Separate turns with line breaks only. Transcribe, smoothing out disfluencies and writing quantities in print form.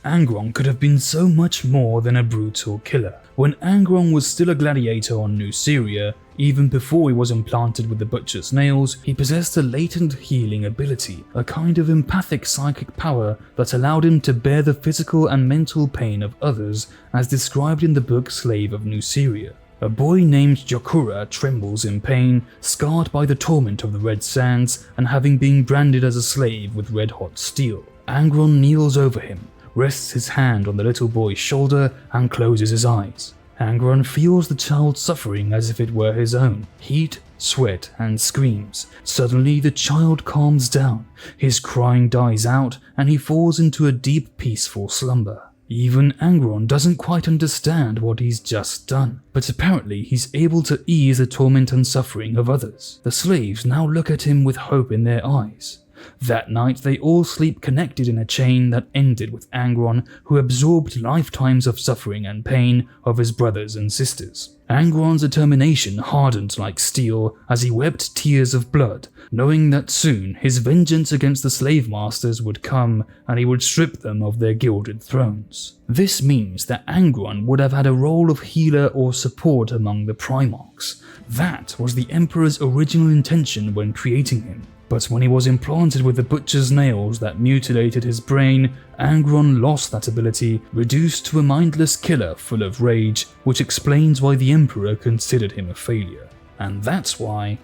Angron could have been so much more than a brutal killer. When Angron was still a gladiator on New Syria, even before he was implanted with the Butcher's Nails, he possessed a latent healing ability, a kind of empathic psychic power that allowed him to bear the physical and mental pain of others, as described in the book Slave of New Syria. A boy named Jokura trembles in pain, scarred by the torment of the Red Sands and having been branded as a slave with red-hot steel. Angron kneels over him, rests his hand on the little boy's shoulder and closes his eyes. Angron feels the child's suffering as if it were his own. Heat, sweat, and screams. Suddenly the child calms down, his crying dies out, and he falls into a deep, peaceful slumber. Even Angron doesn't quite understand what he's just done, but apparently he's able to ease the torment and suffering of others. The slaves now look at him with hope in their eyes. That night they all sleep connected in a chain that ended with Angron, who absorbed lifetimes of suffering and pain of his brothers and sisters. Angron's determination hardened like steel as he wept tears of blood, knowing that soon his vengeance against the slave masters would come and he would strip them of their gilded thrones. This means that Angron would have had a role of healer or support among the Primarchs. That was the Emperor's original intention when creating him. But when he was implanted with the Butcher's Nails that mutilated his brain, Angron lost that ability, reduced to a mindless killer full of rage, which explains why the Emperor considered him a failure. And that's why